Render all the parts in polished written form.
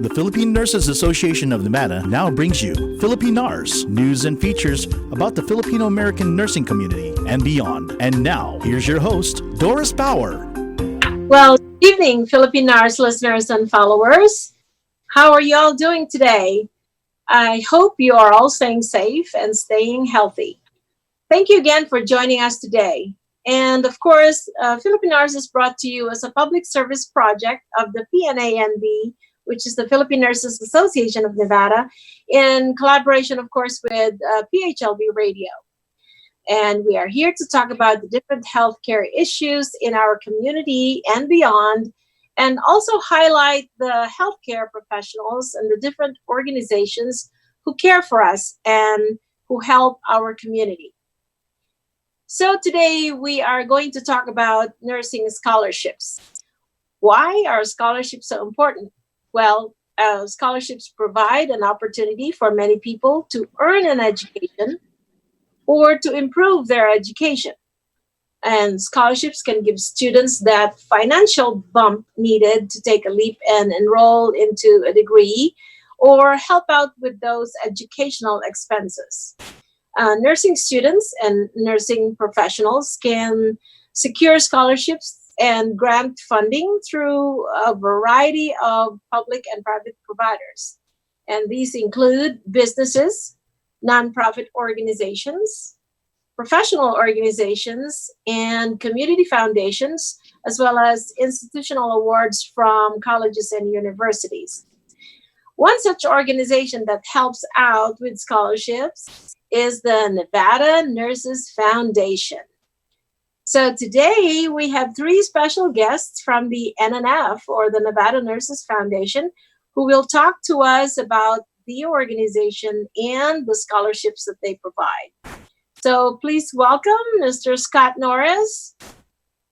The Philippine Nurses Association of Nevada now brings you Filipinars, news and features about the Filipino-American nursing community and beyond. And now, here's your host, Doris Bauer. Well, good evening, Filipinars listeners and followers. How are you all doing today? I hope you are all staying safe and staying healthy. Thank you again for joining us today. And of course, Filipinars is brought to you as a public service project of the PNANB, which is the Philippine Nurses Association of Nevada, in collaboration, of course, with PHLB Radio. And we are here to talk about the different healthcare issues in our community and beyond, and also highlight the healthcare professionals and the different organizations who care for us and who help our community. So today we are going to talk about nursing scholarships. Why are scholarships so important? Well, scholarships provide an opportunity for many people to earn an education or to improve their education. And scholarships can give students that financial bump needed to take a leap and enroll into a degree or help out with those educational expenses. Nursing students and nursing professionals can secure scholarships and grant funding through a variety of public and private providers. And these include businesses, nonprofit organizations, professional organizations, and community foundations, as well as institutional awards from colleges and universities. One such organization that helps out with scholarships is the Nevada Nurses Foundation. So today we have three special guests from the NNF, or the Nevada Nurses Foundation, who will talk to us about the organization and the scholarships that they provide. So please welcome Mr. Scott Norris,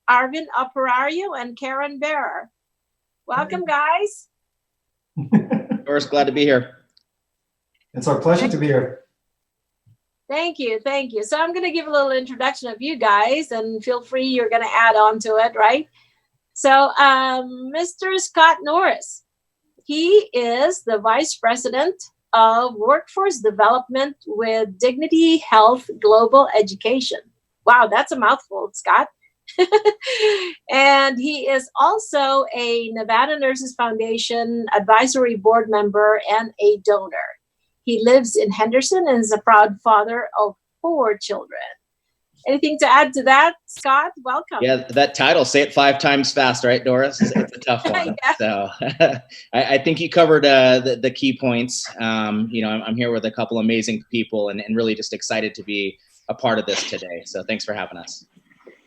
Arvin Operario, and Karen Bearer. Welcome, guys. Doris, glad to be here. It's our pleasure to be here. Thank you. So I'm going to give a little introduction of you guys, and feel free, you're going to add on to it, right? So Mr. Scott Norris, he is the Vice President of Workforce Development with Dignity Health Global Education. Wow, that's a mouthful, Scott. And he is also a Nevada Nurses Foundation Advisory Board member and a donor. He lives in Henderson and is a proud father of 4 children. Anything to add to that, Scott? Welcome. Yeah, that title, say it 5 times fast, right, Doris? It's a tough one. Yeah. So I think you covered the key points. I'm here with a couple amazing people and really just excited to be a part of this today. So thanks for having us.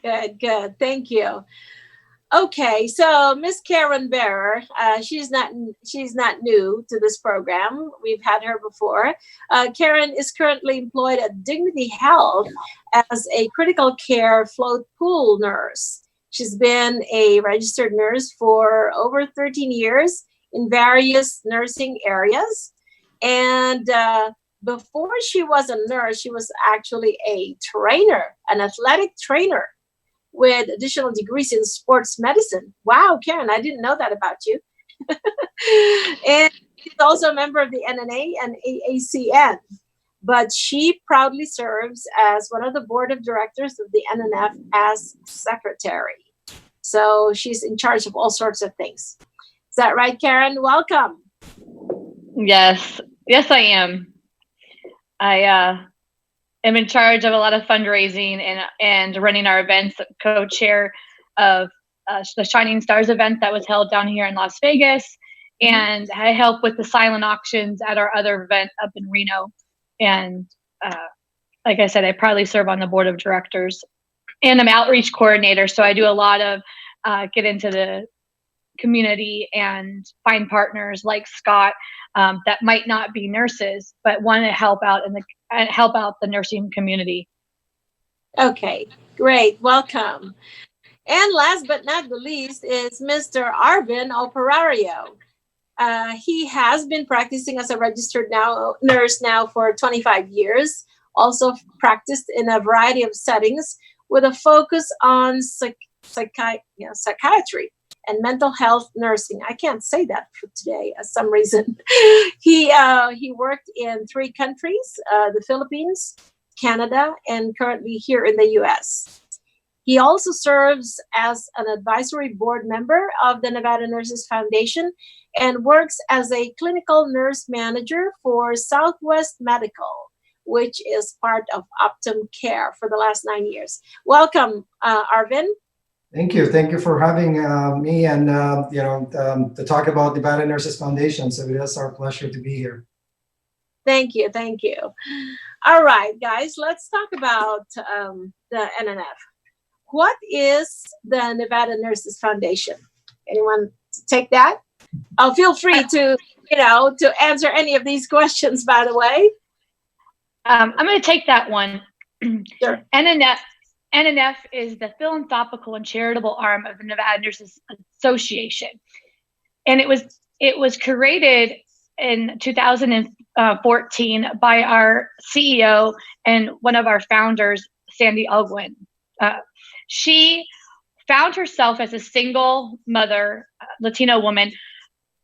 Good. Thank you. Okay, so Miss Karen Bearer, she's not new to this program. We've had her before. Karen is currently employed at Dignity Health as a critical care float pool nurse. She's been a registered nurse for over 13 years in various nursing areas. And before she was a nurse, she was actually a trainer, an athletic trainer, with additional degrees in sports medicine. Wow, Karen, I didn't know that about you. And she's also a member of the NNA and AACN, but she proudly serves as one of the board of directors of the NNF as secretary. So she's in charge of all sorts of things. Is that right, Karen? Welcome. Yes, I am. I am in charge of a lot of fundraising and running our events, co-chair of the Shining Stars event that was held down here in Las Vegas. And I help with the silent auctions at our other event up in Reno. And like I said, I proudly serve on the board of directors. And I'm outreach coordinator, so I do a lot of get into the community and find partners like Scott that might not be nurses, but want to help out the nursing community. Okay, great. Welcome. And last but not the least is Mr. Arvin Operario. He has been practicing as a registered nurse now for 25 years, also practiced in a variety of settings with a focus on psychiatry. and mental health nursing. I can't say that for today for some reason. He worked in 3 countries, the Philippines, Canada, and currently here in the U.S. He also serves as an advisory board member of the Nevada Nurses Foundation and works as a clinical nurse manager for Southwest Medical, which is part of Optum Care for the last 9 years. Welcome, Arvin. Thank you. Thank you for having me and to talk about Nevada Nurses Foundation. So it is our pleasure to be here. Thank you. Thank you. All right, guys, let's talk about the NNF. What is the Nevada Nurses Foundation? Anyone take that? Feel free to answer any of these questions, by the way. I'm going to take that one. Sure. NNF is the philanthropical and charitable arm of the Nevada Nurses Association, and it was created in 2014 by our CEO and one of our founders, Sandy Ugwin. She found herself as a single mother, Latino woman,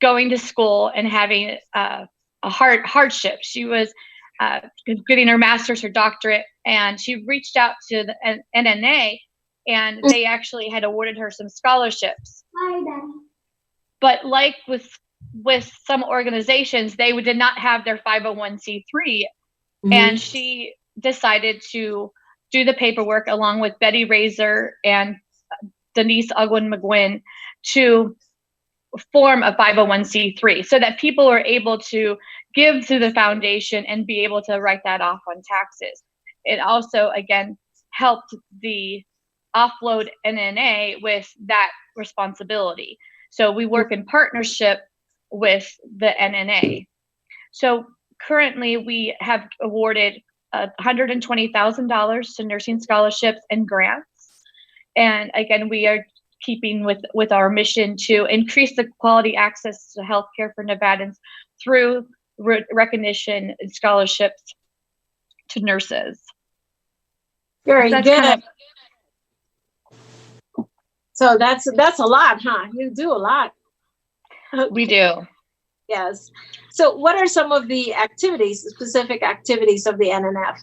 going to school and having a hardship. She was getting her master's, her doctorate, and she reached out to the NNA, and they actually had awarded her some scholarships. Hi, Daddy. But like with some organizations, they did not have their 501c3, and she decided to do the paperwork along with Betty Razor and Denise Ugwin McGuinn to form a 501c3 so that people are able to give to the foundation and be able to write that off on taxes. It also, again, helped the offload NNA with that responsibility. So we work in partnership with the NNA. So currently we have awarded $120,000 to nursing scholarships and grants. And again, we are keeping with our mission to increase the quality access to healthcare for Nevadans through recognition and scholarships to nurses. Very That's good. So that's a lot, huh? You do a lot. We do. Yes. So what are some of the specific activities of the NNF?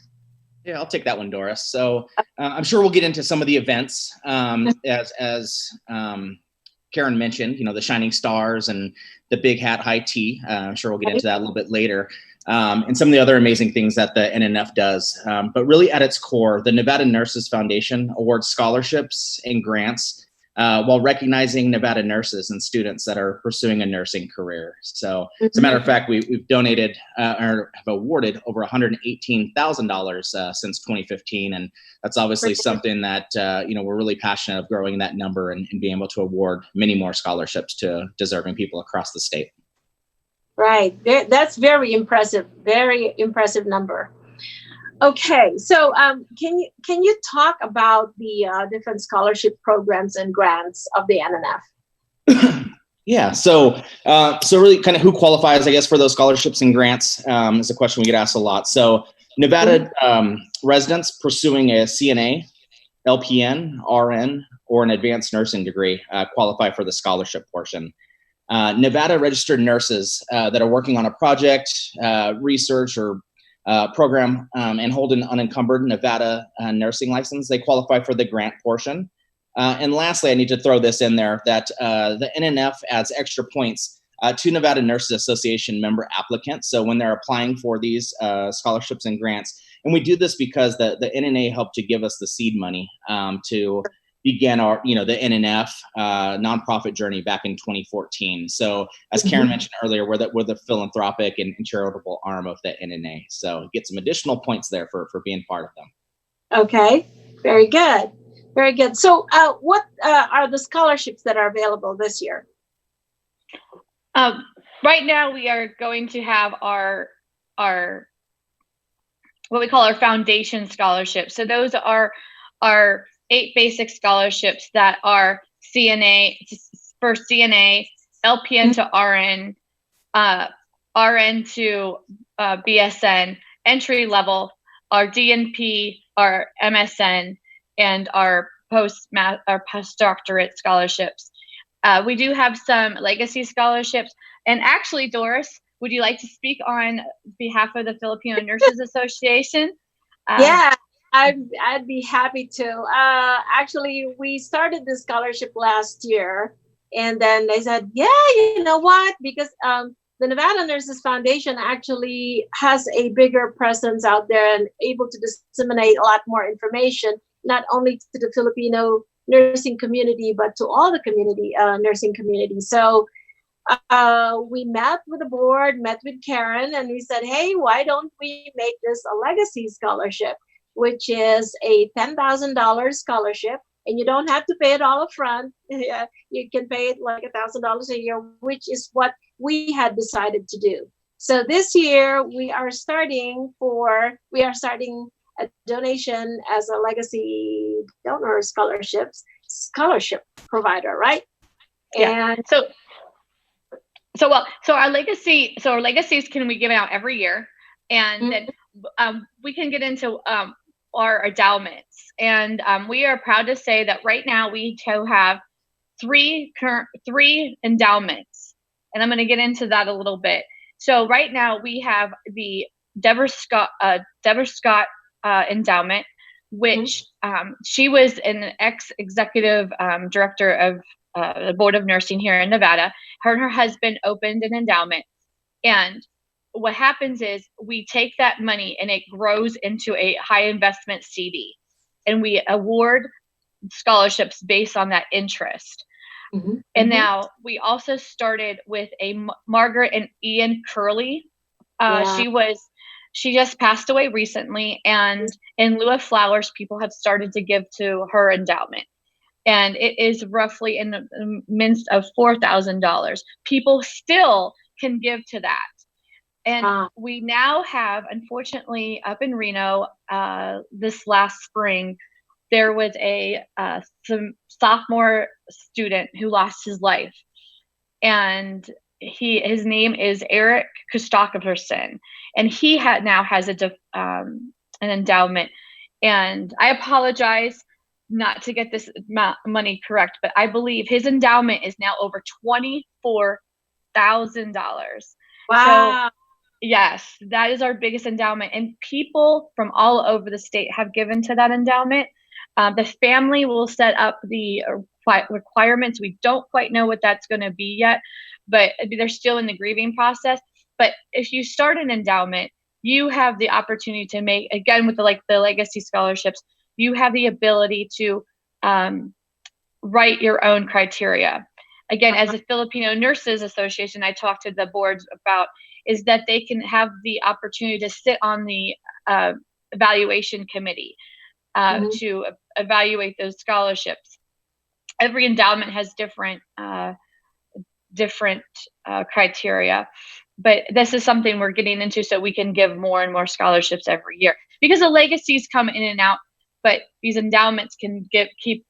Yeah, I'll take that one, Doris. So I'm sure we'll get into some of the events as Karen mentioned, the shining stars and the big hat high tea. I'm sure we'll get into that a little bit later. And some of the other amazing things that the NNF does. But really at its core, the Nevada Nurses Foundation awards scholarships and grants while recognizing Nevada nurses and students that are pursuing a nursing career. So as a matter of fact, we've donated or have awarded over $118,000 since 2015. And that's obviously something that, we're really passionate of growing that number and being able to award many more scholarships to deserving people across the state. Right. That's very impressive number. Okay, so can you talk about the different scholarship programs and grants of the NNF? Yeah, so really kind of who qualifies, I guess, for those scholarships and grants is a question we get asked a lot. So Nevada residents pursuing a CNA, LPN, RN, or an advanced nursing degree qualify for the scholarship portion. Nevada registered nurses that are working on a project, research, or program and hold an unencumbered Nevada nursing license, they qualify for the grant portion. And lastly, I need to throw this in there that the NNF adds extra points to Nevada Nurses Association member applicants. So when they're applying for these scholarships and grants, and we do this because the NNA helped to give us the seed money to begin our, the NNF nonprofit journey back in 2014. So as Karen mentioned earlier, we're the philanthropic and charitable arm of the NNA. So get some additional points there for being part of them. Okay, very good. Very good. So what are the scholarships that are available this year? Right now we are going to have our what we call our foundation scholarships. So those are our 8 basic scholarships that are CNA for CNA, LPN to RN, RN to BSN, entry level, our DNP, our MSN, and our postdoctorate scholarships. We do have some legacy scholarships. And actually, Doris, would you like to speak on behalf of the Filipino Nurses Association? Yeah, I'd be happy to. Actually, we started the scholarship last year, and then they said, yeah, you know what? Because the Nevada Nurses Foundation actually has a bigger presence out there and able to disseminate a lot more information, not only to the Filipino nursing community, but to all the community nursing community. So we met with the board, met with Karen, and we said, hey, why don't we make this a legacy scholarship, which is a $10,000 scholarship, and you don't have to pay it all up front. You can pay it like $1,000 a year, which is what we had decided to do. So this year we are starting a donation as a legacy donor scholarship provider, right? Yeah. And so our legacies can we give out every year, and then we can get into our endowments, and we are proud to say that right now we have three endowments, and I'm going to get into that a little bit. So right now we have the Deborah Scott endowment, which she was an ex-executive director of the Board of Nursing here in Nevada. Her and her husband opened an endowment, and what happens is we take that money and it grows into a high investment CD, and we award scholarships based on that interest. And now we also started with a Margaret and Ian Curley. She just passed away recently, and in lieu of flowers, people have started to give to her endowment. And it is roughly in the midst of $4,000. People still can give to that. And we now have, unfortunately, up in Reno, this last spring, there was some sophomore student who lost his life. And his name is Eric Christopherson, and he now has an endowment. And I apologize not to get this money correct, but I believe his endowment is now over $24,000. wow. So, yes, that is our biggest endowment, and people from all over the state have given to that endowment. The family will set up the requirements. We don't quite know what that's going to be yet, but they're still in the grieving process. But if you start an endowment, you have the opportunity to make, again, with the legacy scholarships, you have the ability to write your own criteria. Again, as a Filipino Nurses Association, I talked to the boards about is that they can have the opportunity to sit on the evaluation committee to evaluate those scholarships. Every endowment has different criteria, but this is something we're getting into so we can give more and more scholarships every year, because the legacies come in and out, but these endowments can keep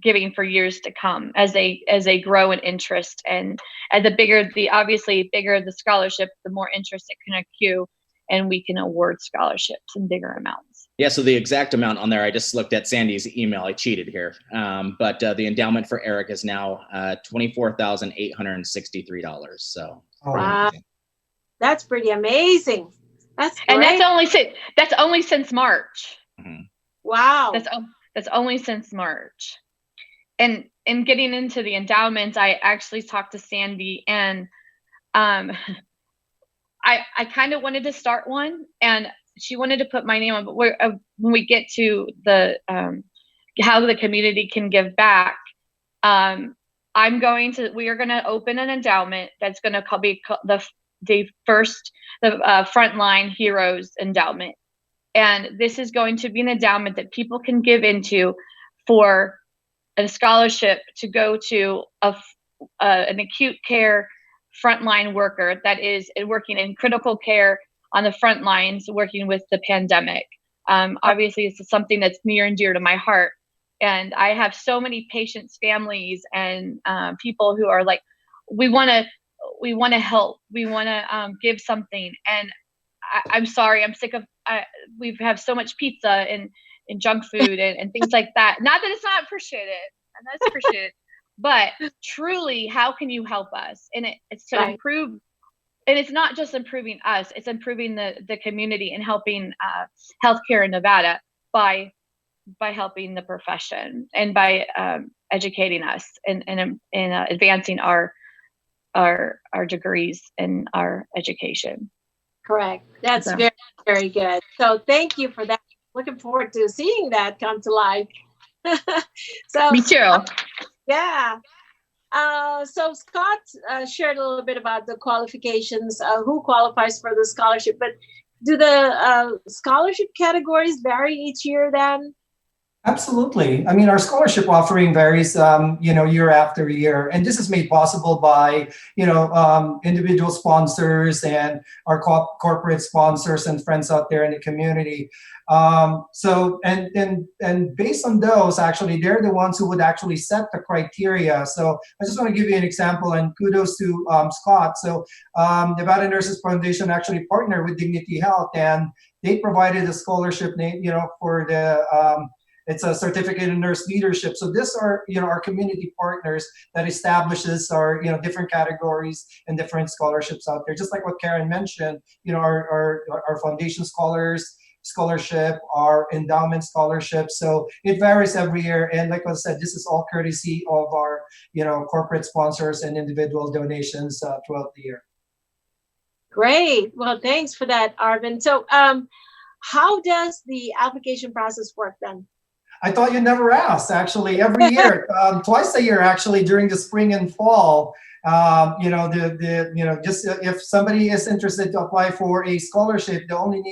giving for years to come as they grow in interest, and the bigger the scholarship, the more interest it can accrue, and we can award scholarships in bigger amounts. Yeah, so the exact amount on there, I just looked at Sandy's email. I cheated here, but the endowment for Eric is now $24,863. So wow, that's pretty amazing. That's great. And that's only since March. Wow, that's only since March. And in getting into the endowments, I actually talked to Sandy, and I kind of wanted to start one, and she wanted to put my name on, but when we get to the how the community can give back, we are going to open an endowment that's going to be the Frontline Heroes Endowment, and this is going to be an endowment that people can give into for a scholarship to go to an acute care frontline worker that is working in critical care on the front lines, working with the pandemic. Obviously, it's something that's near and dear to my heart. And I have so many patients, families, and people who are like, we want to help. We want to give something. And I'm sorry, I'm sick of, we have so much pizza and junk food and things like that. Not that it's not appreciated, and that's appreciated. But truly, how can you help us? And it's to Right. improve. And it's not just improving us, it's improving the community and helping healthcare in Nevada by helping the profession and by educating us and advancing our degrees and our education. Correct. That's So. very, very good. So thank you for that. Looking forward to seeing that come to life. So Me too. yeah. So Scott shared a little bit about the qualifications, who qualifies for the scholarship, but do the scholarship categories vary each year then? Absolutely. I mean, our scholarship offering varies, year after year, and this is made possible by, individual sponsors and our corporate sponsors and friends out there in the community. And based on those, actually, they're the ones who would actually set the criteria. So I just want to give you an example, and kudos to Scott. So Nevada Nurses Foundation actually partnered with Dignity Health, and they provided a scholarship, for the it's a certificate in nurse leadership. So this are, our community partners that establishes our, different categories and different scholarships out there. Just like what Karen mentioned, our foundation scholarship, our endowment scholarship. So it varies every year. And like I said, this is all courtesy of our, corporate sponsors and individual donations throughout the year. Great. Well, thanks for that, Arvin. So how does the application process work then? I thought you never asked. Actually, every year, twice a year, actually, during the spring and fall. Just if somebody is interested to apply for a scholarship, the only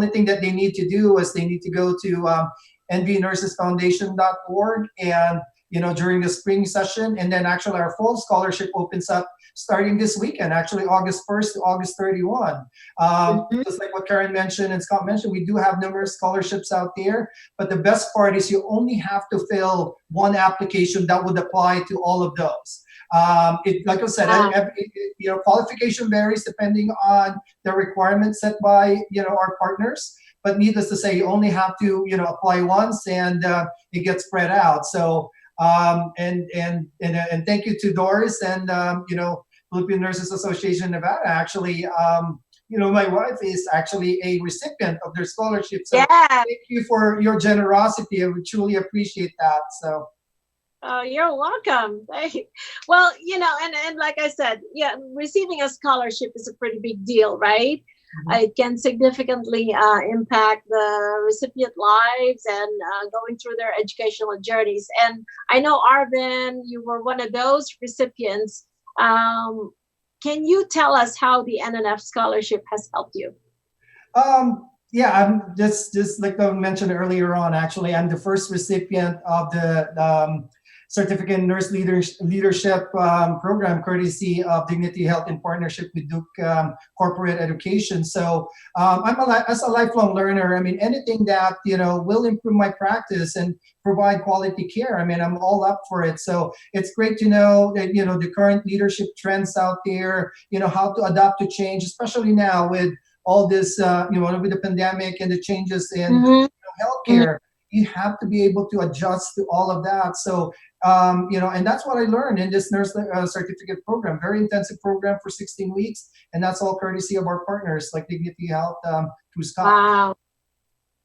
thing that they need to do is they need to go to nvnursesfoundation.org and during the spring session, and then actually our fall scholarship opens up starting this weekend, actually August 1st to August 31. Just like what Karen mentioned and Scott mentioned, we do have numerous scholarships out there, but the best part is you only have to fill one application that would apply to all of those. Like I said, qualification varies depending on the requirements set by, our partners. But needless to say, you only have to, apply once, and it gets spread out. So, and thank you to Doris and, Filipino Nurses Association Nevada. Actually, my wife is actually a recipient of their scholarship. So thank you for your generosity. I would truly appreciate that. So. Oh, you're welcome. Well, and like I said, receiving a scholarship is a pretty big deal, right? Mm-hmm. It can significantly impact the recipient lives and going through their educational journeys. And I know, Arvin, you were one of those recipients. Can you tell us how the NNF scholarship has helped you? I'm just like I mentioned earlier on, actually, I'm the first recipient of the Certificate in Nurse Leadership program, courtesy of Dignity Health in partnership with Duke Corporate Education. So as a lifelong learner, I mean, anything that, will improve my practice and provide quality care, I mean, I'm all up for it. So it's great to know that, the current leadership trends out there, how to adapt to change, especially now with all this, with the pandemic and the changes in healthcare. You have to be able to adjust to all of that. So, and that's what I learned in this nurse certificate program, very intensive program for 16 weeks. And that's all courtesy of our partners like Dignity Health through Scott. Wow.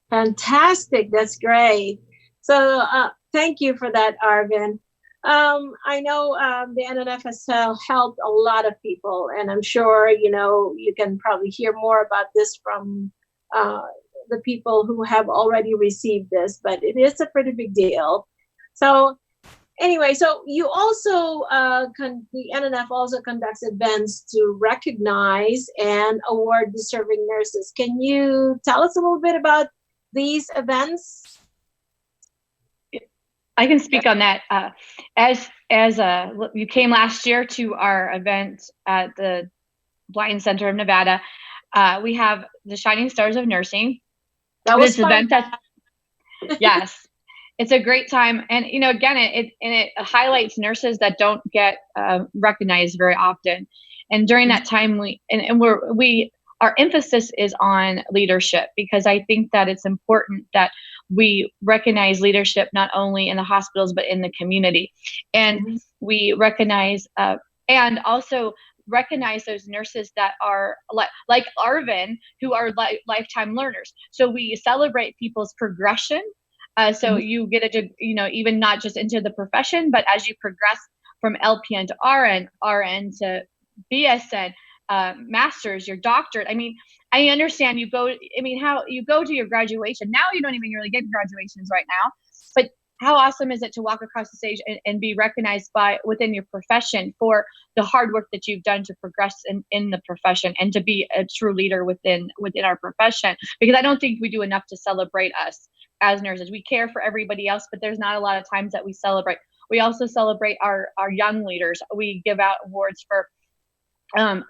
Fantastic. That's great. So thank you for that, Arvin. I know the NNF has helped a lot of people, and I'm sure, you can probably hear more about this from the people who have already received this, but it is a pretty big deal. So anyway, so you also, the NNF also conducts events to recognize and award deserving nurses. Can you tell us a little bit about these events? I can speak on that. As you came last year to our event at the Blind Center of Nevada, we have the Shining Stars of Nursing. That was fun. Event yes, it's a great time, and again, it highlights nurses that don't get recognized very often. And during that time, our emphasis is on leadership, because I think that it's important that we recognize leadership not only in the hospitals but in the community. And we recognize and also recognize those nurses that are like Arvin, who are lifetime learners. So we celebrate people's progression. So you get even not just into the profession, but as you progress from LPN to RN to BSN, master's, your doctorate. I mean, I understand how you go to your graduation. Now you don't even really get graduations right now, but how awesome is it to walk across the stage and be recognized within your profession for the hard work that you've done to progress in the profession and to be a true leader within our profession? Because I don't think we do enough to celebrate us as nurses. We care for everybody else, but there's not a lot of times that we celebrate. We also celebrate our young leaders. We give out awards for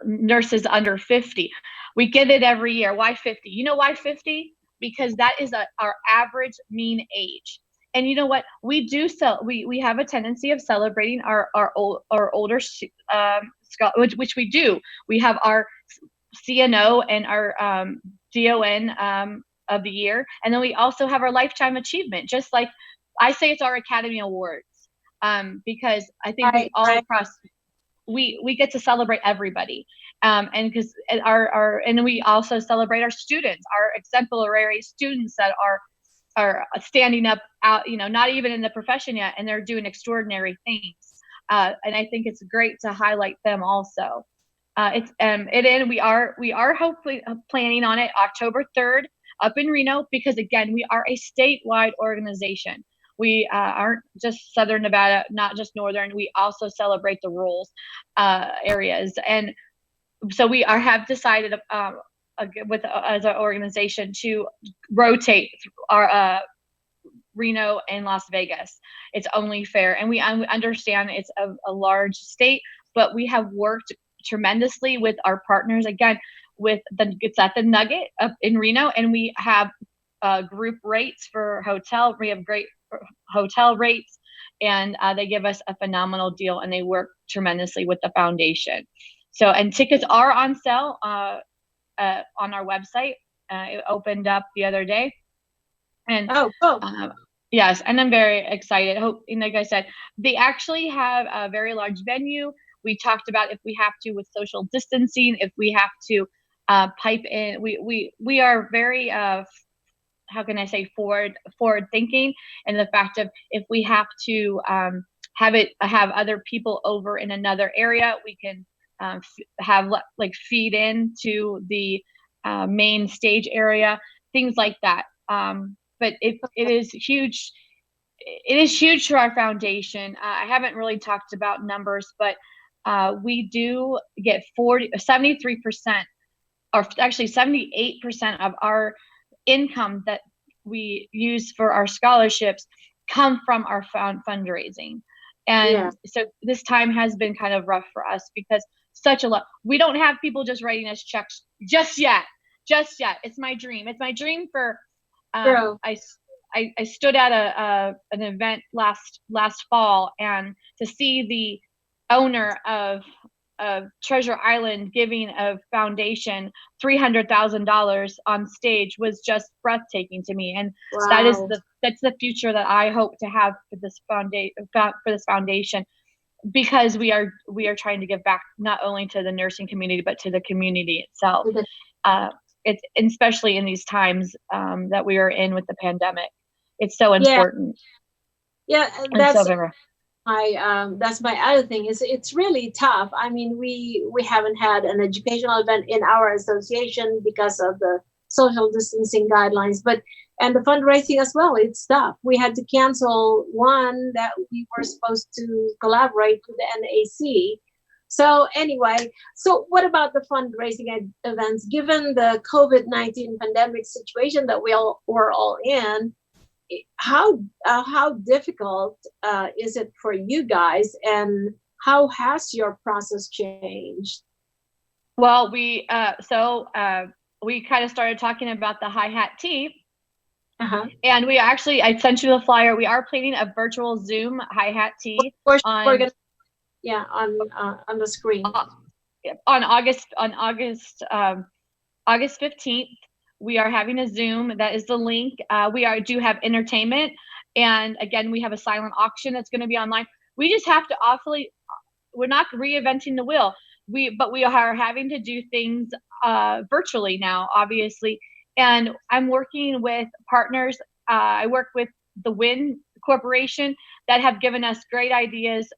nurses under 50. We get it every year. Why 50? You know why 50? Because that is our average mean age. And you know what? We do we have a tendency of celebrating our older which we do. We have our CNO and our DON of the year, and then we also have our lifetime achievement. Just like I say, it's our Academy Awards, because I think across we get to celebrate everybody, and because and we also celebrate our students, our exemplary students that are standing up out, not even in the profession yet, and they're doing extraordinary things. And I think it's great to highlight them also. We are hopefully planning on it October 3rd up in Reno, because again, we are a statewide organization. We aren't just Southern Nevada, not just Northern. We also celebrate the rural areas. And so we have decided as an organization to rotate our Reno and Las Vegas. It's only fair. And we understand it's a large state, but we have worked tremendously with our partners, again, it's at the Nugget up in Reno, and we have group rates for hotel. We have great hotel rates, and they give us a phenomenal deal, and they work tremendously with the foundation. So, and tickets are on sale on our website. It opened up the other day, and cool. Yes, and I'm very excited. Like I said, they actually have a very large venue. We talked about if we have to with social distancing, if we have to pipe in. We are very how can I say forward thinking, and the fact of if we have to have other people over in another area, we can have feed into the main stage area, things like that. But it is huge. It is huge to our foundation. I haven't really talked about numbers, but we do get 73%, or actually 78% of our income that we use for our scholarships come from our fundraising. And so this time has been kind of rough for us, because such a lot. We don't have people just writing us checks just yet. It's my dream. It's my dream for I stood at an event last fall, and to see the owner of Treasure Island giving a foundation $300,000 on stage was just breathtaking to me. And that's the future that I hope to have for this foundation, because we are trying to give back not only to the nursing community, but to the community itself. It's especially in these times that we are in with the pandemic. It's so important. Yeah, that's my other thing. Is it's really tough. I mean, we haven't had an educational event in our association because of the social distancing guidelines, and the fundraising as well. It's tough. We had to cancel one that we were supposed to collaborate with the NAC. So anyway, so what about the fundraising events? Given the COVID-19 pandemic situation that we're all in, how difficult is it for you guys, and how has your process changed? Well, we kind of started talking about the hi-hat tea. And we actually, I sent you the flyer. We are planning a virtual Zoom hi-hat tea on the screen on August 15th. We are having a Zoom. That is the link. We do have entertainment, and again, we have a silent auction that's going to be online. We just have to we're not reinventing the wheel. But we are having to do things virtually now, obviously. And I'm working with partners. I work with the WIN Corporation that have given us great ideas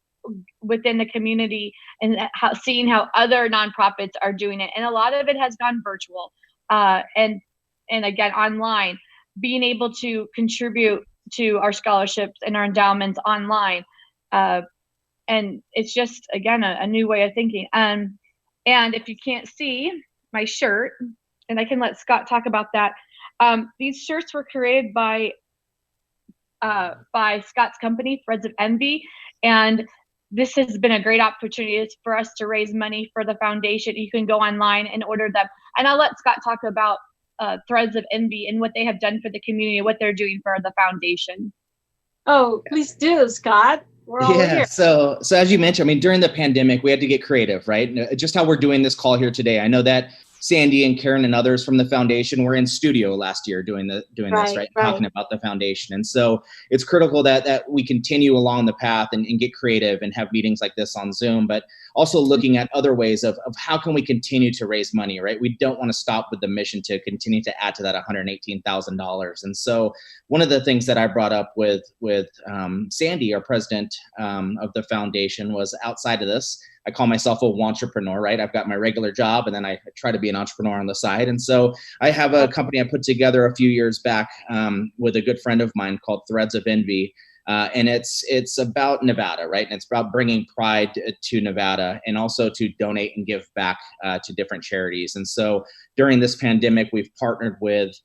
within the community, and seeing how other nonprofits are doing it. And a lot of it has gone virtual, and again, online, being able to contribute to our scholarships and our endowments online. And it's just, again, a new way of thinking. And if you can't see my shirt, and I can let Scott talk about that, these shirts were created by Scott's company, Threads of Envy. And this has been a great opportunity for us to raise money for the foundation. You can go online and order them. And I'll let Scott talk about Threads of Envy and what they have done for the community, what they're doing for the foundation. Oh, please do, Scott. We're all here. So as you mentioned, I mean, during the pandemic, we had to get creative, right? Just how we're doing this call here today. I know that Sandy and Karen and others from the foundation were in studio last year doing this, right? Talking about the foundation. And so it's critical that we continue along the path and get creative and have meetings like this on Zoom, but also looking at other ways of how can we continue to raise money, right? We don't want to stop with the mission to continue to add to that $118,000. And so one of the things that I brought up with Sandy, our president of the foundation, was outside of this, I call myself a wantrepreneur, right? I've got my regular job and then I try to be an entrepreneur on the side. And so I have a company I put together a few years back with a good friend of mine called Threads of Envy. And it's about Nevada, right? And it's about bringing pride to Nevada and also to donate and give back to different charities. And so during this pandemic, we've partnered with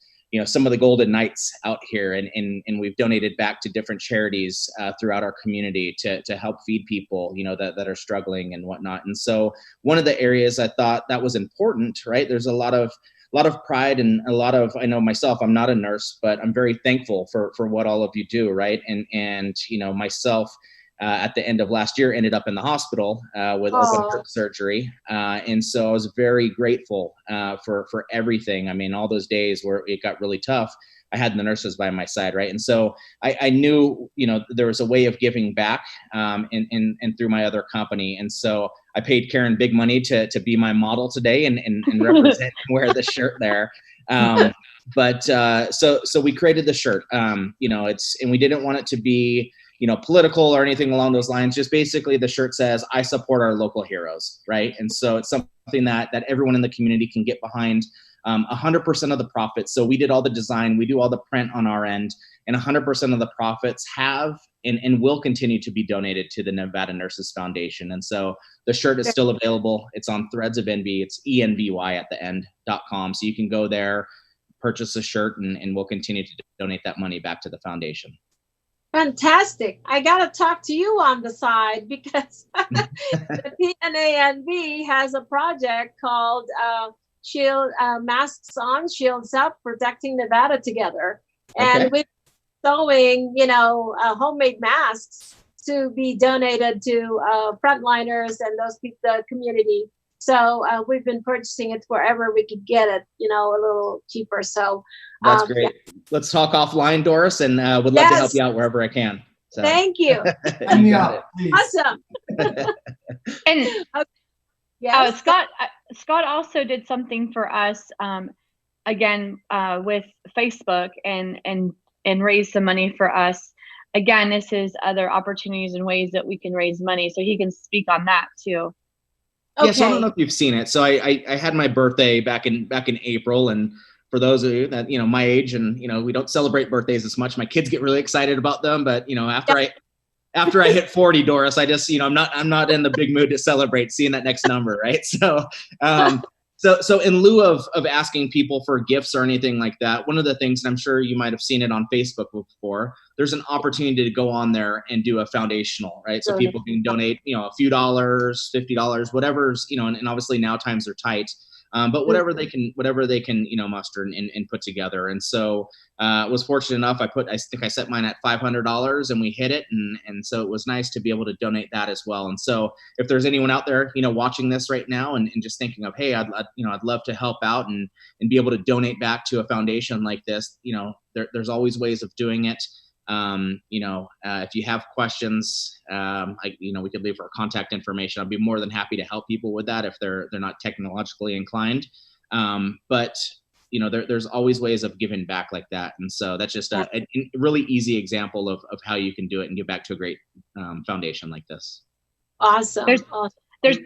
some of the Golden Knights out here, and we've donated back to different charities throughout our community to help feed people, that are struggling and whatnot. And so one of the areas I thought that was important, right? There's a lot of pride and I know myself, I'm not a nurse, but I'm very thankful for what all of you do, right? And myself, at the end of last year, ended up in the hospital with open heart surgery. And so I was very grateful for everything. I mean, all those days where it got really tough, I had the nurses by my side, right? And so I knew, there was a way of giving back and through my other company. And so I paid Karen big money to be my model today and represent and wear the shirt there. But so we created the shirt, and we didn't want it to be political or anything along those lines. Just basically the shirt says, I support our local heroes, right? And so it's something that everyone in the community can get behind, 100% of the profits. So we did all the design, we do all the print on our end, and 100% of the profits have and will continue to be donated to the Nevada Nurses Foundation. And so the shirt is still available. It's on Threads of Envy. It's ENVY at the end.com. So you can go there, purchase a shirt, and we'll continue to donate that money back to the foundation. Fantastic. I got to talk to you on the side because the PNANV has a project called Shield Masks On, Shields Up, Protecting Nevada Together. And we're sewing, homemade masks to be donated to frontliners and those people, the community. So we've been purchasing it wherever we could get it, a little cheaper. So that's great. Yeah. Let's talk offline, Doris, and would love to help you out wherever I can. So. Thank you. Awesome. And yes. Scott also did something for us, again, with Facebook and raised some money for us. Again, this is other opportunities and ways that we can raise money. So he can speak on that too. Okay. Yeah, so I don't know if you've seen it. So I had my birthday back in April, and for those of you that my age and we don't celebrate birthdays as much, my kids get really excited about them. But after I hit 40, Doris, I just I'm not in the big mood to celebrate seeing that next number, right? So so in lieu of asking people for gifts or anything like that, one of the things, and I'm sure you might have seen it on Facebook before, there's an opportunity to go on there and do a foundational, right? So people can donate, a few dollars, $50, whatever's, and obviously now times are tight, but whatever they can, muster and put together. And so was fortunate enough, I think I set mine at $500 and we hit it. And so it was nice to be able to donate that as well. And so if there's anyone out there, watching this right now and just thinking of, hey, I'd love to help out and be able to donate back to a foundation like this, there's always ways of doing it. If you have questions, we could leave our contact information. I'd be more than happy to help people with that if they're not technologically inclined. But there's always ways of giving back like that. And so that's just a really easy example of how you can do it and give back to a great foundation like this. Awesome. There's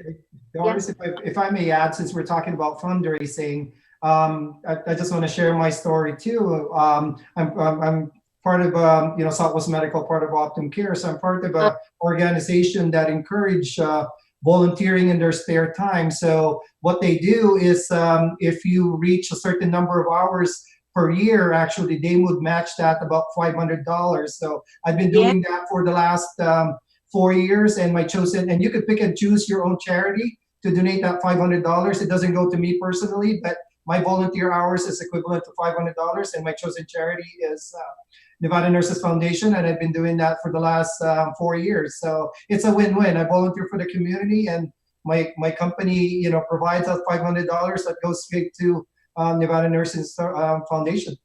Doris, if I may add, since we're talking about fundraising, I just want to share my story too. I'm part of Southwest Medical, part of Optum Care, so I'm part of a organization that encourage volunteering in their spare time. So what they do is, if you reach a certain number of hours per year, actually they would match that about $500. So I've been doing that for the last 4 years, and and you could pick and choose your own charity to donate that $500. It doesn't go to me personally, but my volunteer hours is equivalent to $500, and my chosen charity is Nevada Nurses Foundation, and I've been doing that for the last 4 years. So it's a win-win. I volunteer for the community, and my company, provides us $500 that goes straight to Nevada Nurses Foundation.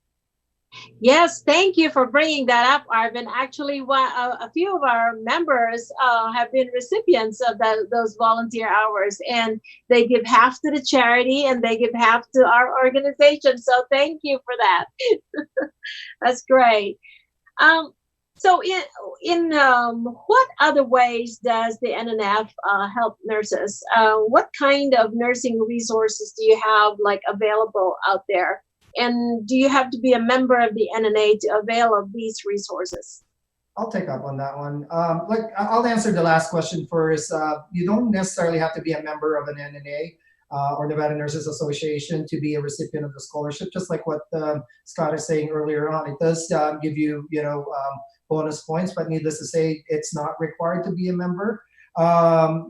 Yes, thank you for bringing that up, Arvin. Actually, a few of our members have been recipients of those volunteer hours, and they give half to the charity and they give half to our organization. So thank you for that. That's great. So in what other ways does the NNF help nurses? What kind of nursing resources do you have available out there? And do you have to be a member of the NNA to avail of these resources? I'll take up on that one. I'll answer the last question first. You don't necessarily have to be a member of an NNA or Nevada Nurses Association to be a recipient of the scholarship. Just like what Scott is saying earlier on, it does give you, bonus points. But needless to say, it's not required to be a member.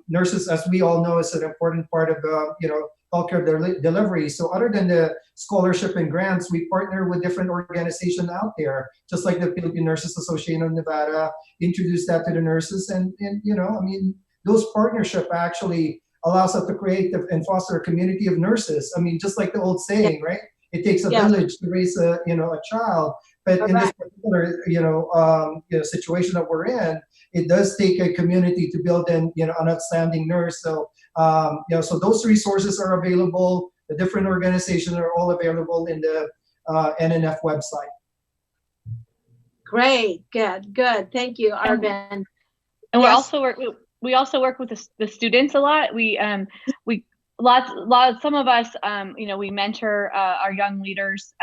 Nurses, as we all know, is an important part of healthcare delivery. So other than the scholarship and grants, we partner with different organizations out there, just like the Philippine Nurses Association of Nevada, introduce that to the nurses. And those partnership actually allows us to create and foster a community of nurses. Just like the old saying, right? It takes a village to raise a child. But in this particular, situation that we're in, it does take a community to build an outstanding nurse. So, so those resources are available. The different organizations are all available in the NNF website. Great, good. Thank you, Arvin. And we also work with the students a lot. Some of us, we mentor our young leaders.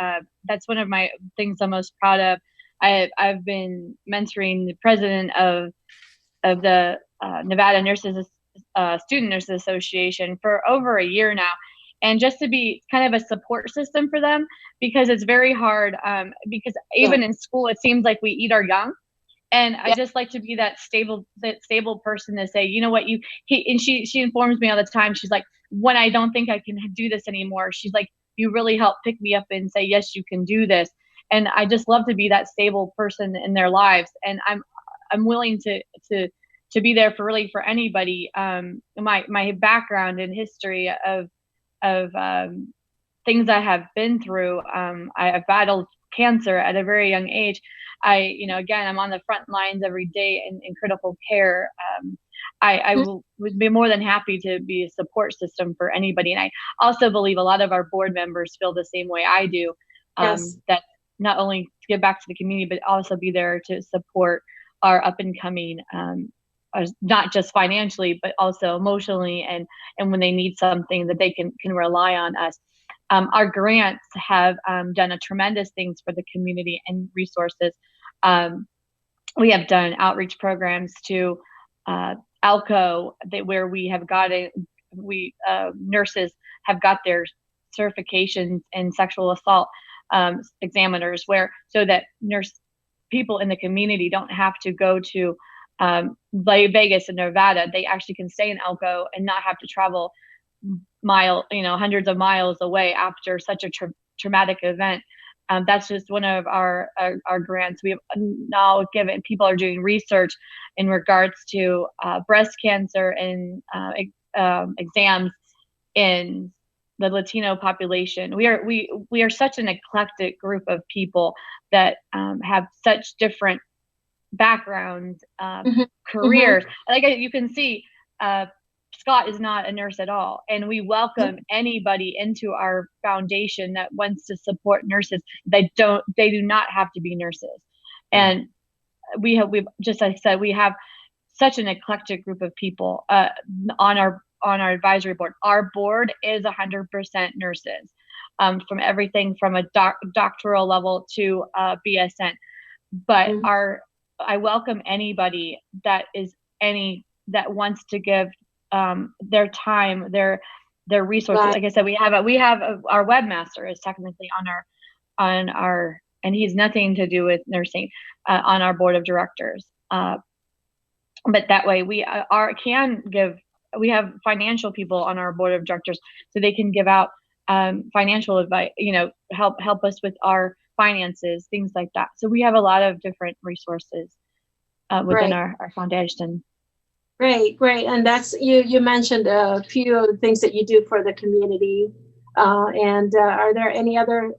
That's one of my things I'm most proud of. I've been mentoring the president of the Nevada Student Nurses Association for over a year now, and just to be kind of a support system for them, because it's very hard. Because even in school, it seems like we eat our young. And I just like to be that stable person to say, you know what, and she informs me all the time. She's like, when I don't think I can do this anymore, she's like, you really help pick me up and say, yes, you can do this. And I just love to be that stable person in their lives. And I'm willing to be there for anybody. My background and history of things I have been through. I have battled cancer at a very young age. Again, I'm on the front lines every day in critical care. I would be more than happy to be a support system for anybody. And I also believe a lot of our board members feel the same way I do, that not only to give back to the community, but also be there to support our up and coming, not just financially, but also emotionally. And when they need something, that they can rely on us. Our grants have done a tremendous things for the community and resources. We have done outreach programs to ALCO, where we have nurses have got their certifications in sexual assault examiners, so that people in the community don't have to go to Vegas and Nevada. They actually can stay in ALCO and not have to travel hundreds of miles away after such a traumatic event. That's just one of our grants. We have now people are doing research in regards to breast cancer and exams in the Latino population. We are such an eclectic group of people that have such different backgrounds, Mhm. careers. Like you can see, Scott is not a nurse at all, and we welcome anybody into our foundation that wants to support nurses. They do not have to be nurses. And we've just, like I said, we have such an eclectic group of people on our advisory board. Our board is 100% nurses, from everything from a doctoral level to BSN. But I welcome anybody that wants to give their time, their resources. Right. Like I said, we have our webmaster is technically on our, and he's nothing to do with nursing, on our board of directors. But that way we we have financial people on our board of directors, so they can give out financial advice, help us with our finances, things like that. So we have a lot of different resources within our foundation. Great. And that's, you mentioned a few of the things that you do for the community. And are there any other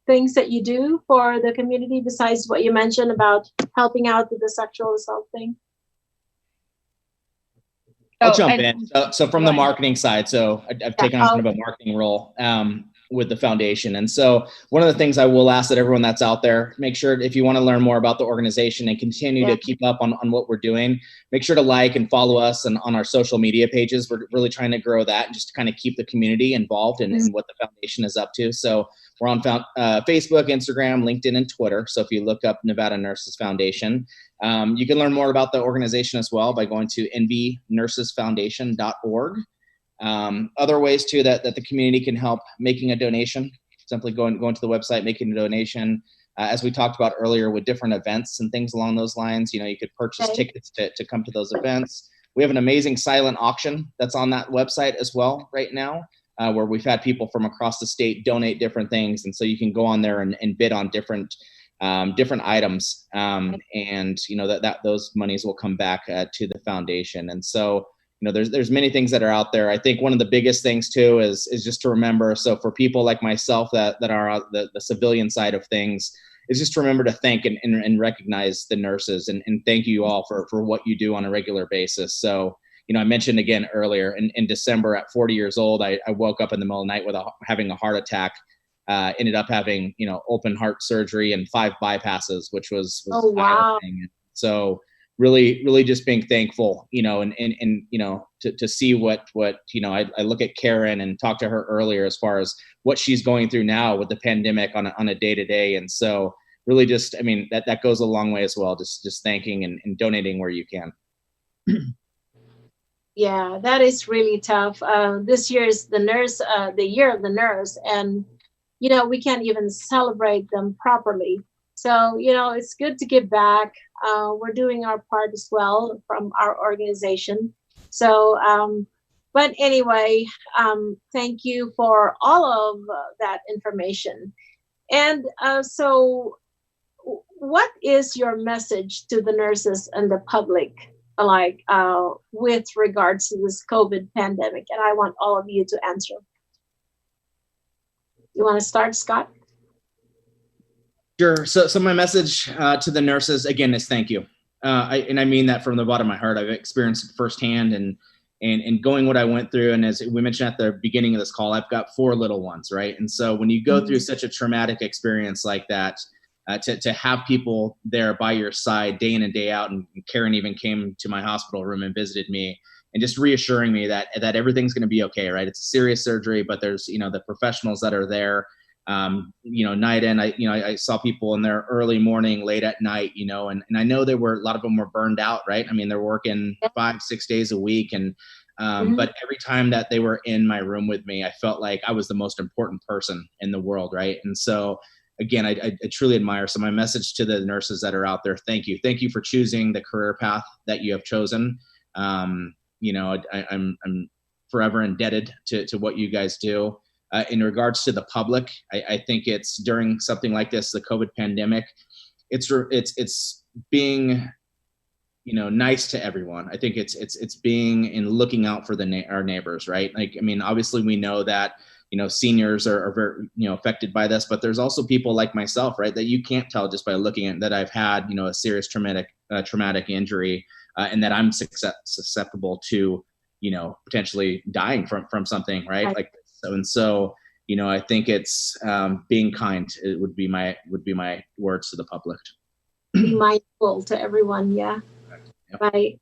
things that you do for the community besides what you mentioned about helping out with the sexual assault thing? I'll jump in. So from the marketing side, so I've taken on kind of a marketing role with the foundation. And so one of the things I will ask that everyone that's out there, make sure if you want to learn more about the organization and continue to keep up on what we're doing, make sure to like and follow us on our social media pages. We're really trying to grow that and just to kind of keep the community involved in what the foundation is up to. So we're on Facebook, Instagram, LinkedIn, and Twitter. So if you look up Nevada Nurses Foundation, you can learn more about the organization as well by going to nvnursesfoundation.org. Other ways too that the community can help: making a donation, simply going to the website, making a donation. As we talked about earlier with different events and things along those lines, you could purchase tickets to come to those events. We have an amazing silent auction that's on that website as well right now, where we've had people from across the state donate different things. And so you can go on there and bid on different items. And that those monies will come back to the foundation. And so, there's many things that are out there. I think one of the biggest things too is just to remember. So for people like myself that are the civilian side of things, is just to remember to thank and recognize the nurses and thank you all for what you do on a regular basis. So, I mentioned again earlier in December at 40 years old, I woke up in the middle of the night with having a heart attack. Ended up having, open heart surgery and 5 bypasses, which was eye-opening. So really just being thankful, and to see what I look at Karen and talk to her earlier as far as what she's going through now with the pandemic on a day-to-day. And so really just, that goes a long way as well. Just thanking and donating where you can. Yeah, that is really tough. This year is the year of the nurse, and we can't even celebrate them properly. So, it's good to give back. We're doing our part as well from our organization. So, but anyway, thank you for all of that information. And so what is your message to the nurses and the public, with regards to this COVID pandemic? And I want all of you to answer. You want to start, Scott? Sure. So my message to the nurses again is thank you. I mean that from the bottom of my heart. I've experienced it firsthand and going what I went through. And as we mentioned at the beginning of this call, I've got 4 little ones, right? And so when you go through such a traumatic experience like that, to have people there by your side day in and day out, and Karen even came to my hospital room and visited me, and just reassuring me that everything's going to be okay, right? It's a serious surgery, but there's the professionals that are there. Night in, I saw people in there early morning, late at night, and I know a lot of them were burned out, right? They're working 5-6 days a week. And, but every time that they were in my room with me, I felt like I was the most important person in the world. Right. And so again, I truly admire. So my message to the nurses that are out there, thank you. Thank you for choosing the career path that you have chosen. I'm forever indebted to what you guys do. In regards to the public, I think it's during something like this, the COVID pandemic, it's being, nice to everyone. I think it's being and looking out for our neighbors, right? Obviously we know that seniors are very, affected by this, but there's also people like myself, right, that you can't tell just by looking at that I've had, a serious traumatic injury, and that I'm susceptible to, potentially dying from something, right? Like, so, I think it's being kind. It would be my words to the public. Be mindful to everyone. Yeah. Yep. Right.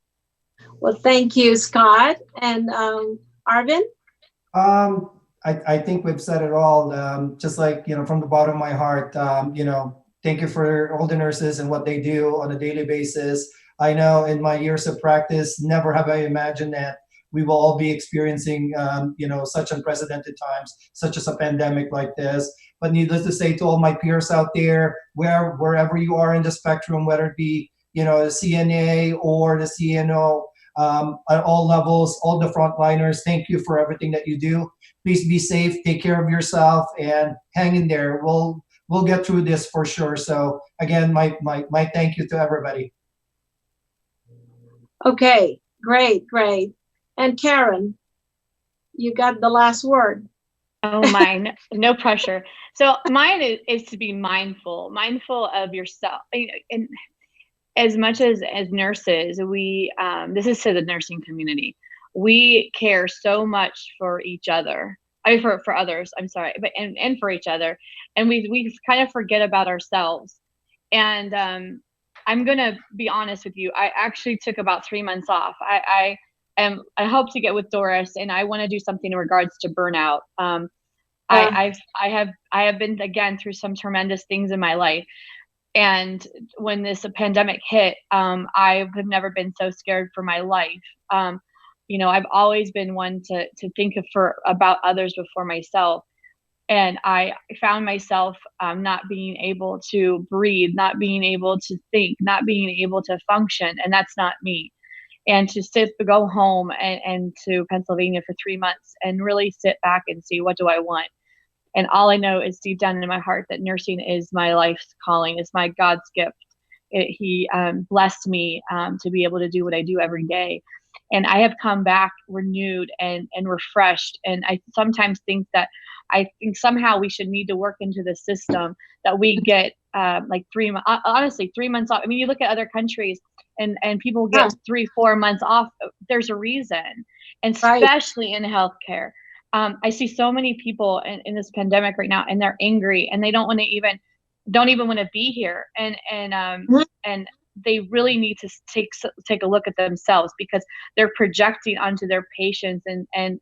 Well, thank you, Scott and Arvin. I think we've said it all. Just like, from the bottom of my heart, thank you for all the nurses and what they do on a daily basis. I know in my years of practice, never have I imagined that we will all be experiencing, such unprecedented times, such as a pandemic like this. But needless to say, to all my peers out there, wherever you are in the spectrum, whether it be, the CNA or the CNO, at all levels, all the frontliners, thank you for everything that you do. Please be safe, take care of yourself, and hang in there. We'll get through this for sure. So again, my thank you to everybody. Okay, great. And Karen, you got the last word. Oh, mine, no pressure. So mine is to be mindful of yourself. And as much as nurses, we, this is to the nursing community, we care so much for each other. I mean, for others, I'm sorry, but and for each other. And we kind of forget about ourselves. And I'm going to be honest with you. I actually took about 3 months off. I hope to get with Doris, and I want to do something in regards to burnout. I have been, again, through some tremendous things in my life. And when this pandemic hit, I have never been so scared for my life. I've always been one to think about others before myself. And I found myself not being able to breathe, not being able to think, not being able to function. And that's not me. And to go home and to Pennsylvania for 3 months and really sit back and see, what do I want? And all I know is deep down in my heart that nursing is my life's calling. It's my God's gift. He blessed me to be able to do what I do every day. And I have come back renewed and refreshed. And I sometimes think somehow we should need to work into the system that we get like 3 months, honestly, 3 months off. I mean, you look at other countries and people get 3-4 months off. There's a reason, and especially in healthcare. I see so many people in this pandemic right now, and they're angry, and they don't even want to be here. And they really need to take a look at themselves, because they're projecting onto their patients and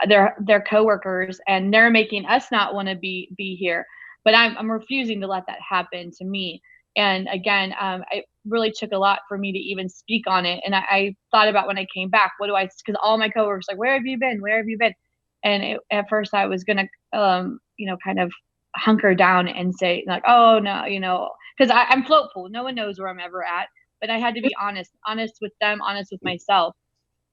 their coworkers, and they're making us not want to be here. But I'm refusing to let that happen to me. And again, it really took a lot for me to even speak on it. And I thought about when I came back, because all my coworkers like, where have you been? Where have you been? And at first I was going to, kind of hunker down and say like, oh no, because I'm float pool. No one knows where I'm ever at, but I had to be honest with them, honest with myself.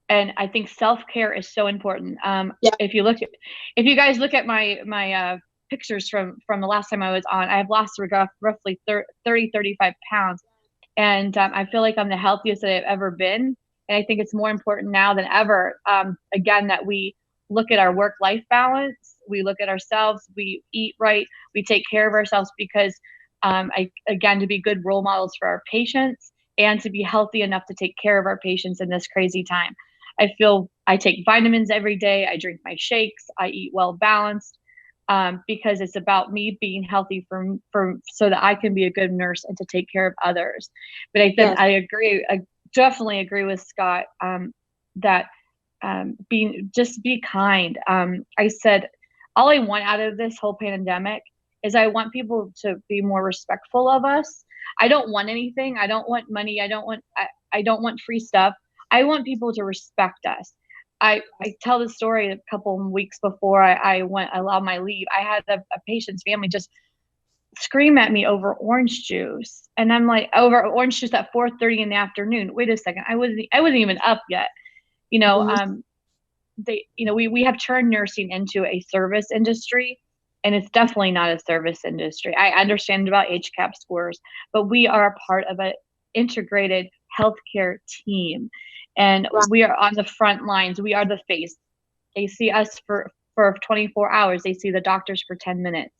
And I think self-care is so important. If you guys look at my pictures from the last time I was on, I have lost roughly 35 pounds. And I feel like I'm the healthiest that I've ever been. And I think it's more important now than ever, again, that we look at our work-life balance. We look at ourselves, we eat right, we take care of ourselves, because to be good role models for our patients and to be healthy enough to take care of our patients in this crazy time. I feel I take vitamins every day. I drink my shakes. I eat well balanced, because it's about me being healthy so that I can be a good nurse and to take care of others. But I think I agree. I definitely agree with Scott that be kind. I said, all I want out of this whole pandemic is I want people to be more respectful of us. I don't want anything. I don't want money. I don't want free stuff. I want people to respect us. I tell the story a couple of weeks before I allowed my leave. I had a patient's family just scream at me over orange juice. And I'm like, over orange juice at 4:30 in the afternoon. Wait a second. I wasn't even up yet. We have turned nursing into a service industry, and it's definitely not a service industry. I understand about HCAP scores, but we are a part of an integrated healthcare team, and we are on the front lines. We are the face. They see us for for 24 hours. They see the doctors for 10 minutes.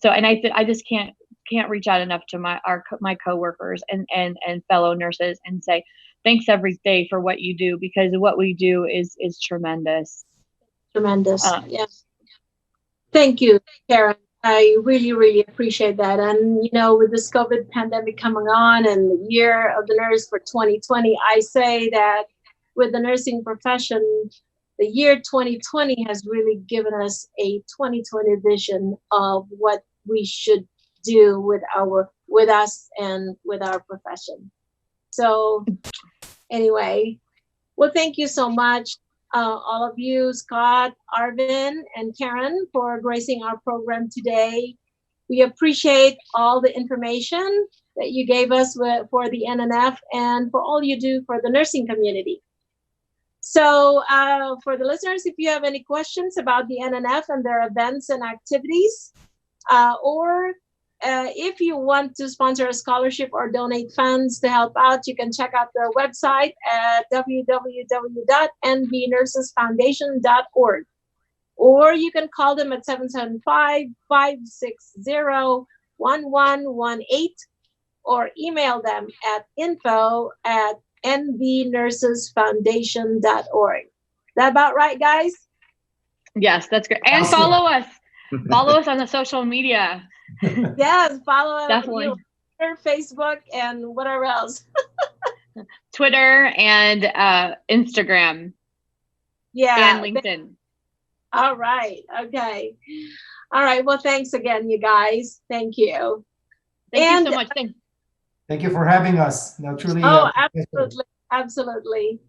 So, and I just can't reach out enough to my coworkers and fellow nurses and say thanks every day for what you do, because what we do is tremendous. Tremendous. Yes. Thank you, Karen. I really, really appreciate that. And, with this COVID pandemic coming on and the year of the nurse for 2020, I say that with the nursing profession, the year 2020 has really given us a 2020 vision of what we should do with us and with our profession. So anyway, well, thank you so much. All of you, Scott, Arvin, and Karen, for gracing our program today. We appreciate all the information that you gave us for the NNF and for all you do for the nursing community. So for the listeners, if you have any questions about the NNF and their events and activities, or if you want to sponsor a scholarship or donate funds to help out, you can check out their website at www.nbnursesfoundation.org. Or you can call them at 775-560-1118 or email them at info@nbnursesfoundation.org. That about right, guys? Yes, that's great. And follow us. Follow us on the social media. Yes, follow us. Definitely. Twitter, Facebook, and whatever else. Twitter and Instagram. Yeah. And LinkedIn. All right. Okay. All right. Well, thanks again, you guys. Thank you. Thank you so much. Thank you for having us. No, truly. Absolutely. Absolutely.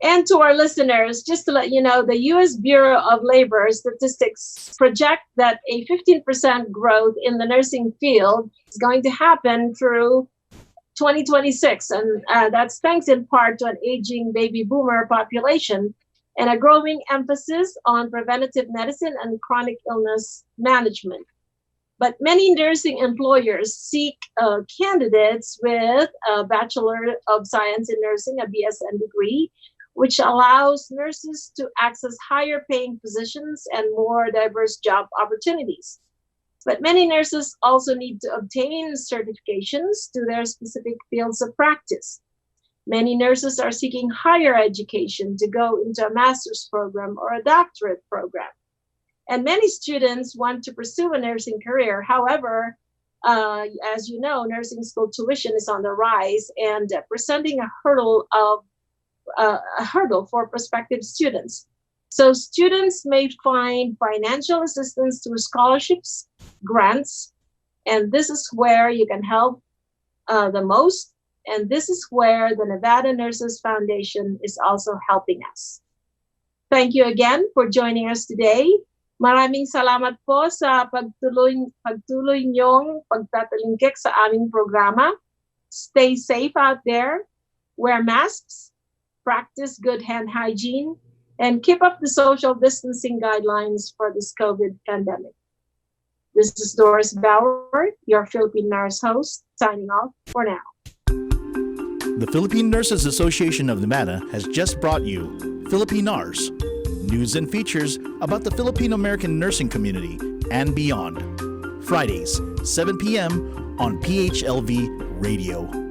And to our listeners, just to let you know, the U.S. Bureau of Labor Statistics project that a 15% growth in the nursing field is going to happen through 2026. And that's thanks in part to an aging baby boomer population and a growing emphasis on preventative medicine and chronic illness management. But many nursing employers seek candidates with a Bachelor of Science in Nursing, a BSN degree, which allows nurses to access higher paying positions and more diverse job opportunities. But many nurses also need to obtain certifications to their specific fields of practice. Many nurses are seeking higher education to go into a master's program or a doctorate program. And many students want to pursue a nursing career. However, as you know, nursing school tuition is on the rise and presenting a hurdle for prospective students. So students may find financial assistance through scholarships, grants, and this is where you can help the most. And this is where the Nevada Nurses Foundation is also helping us. Thank you again for joining us today. Maraming salamat po sa pagtuloy niyong pagtatalingkik sa aming programa. Stay safe out there, wear masks, practice good hand hygiene, and keep up the social distancing guidelines for this COVID pandemic. This is Doris Bauer, your Philippine Nurse host, signing off for now. The Philippine Nurses Association of Nevada has just brought you Filipinars, news and features about the Filipino-American nursing community and beyond. Fridays, 7 p.m. on PHLV Radio.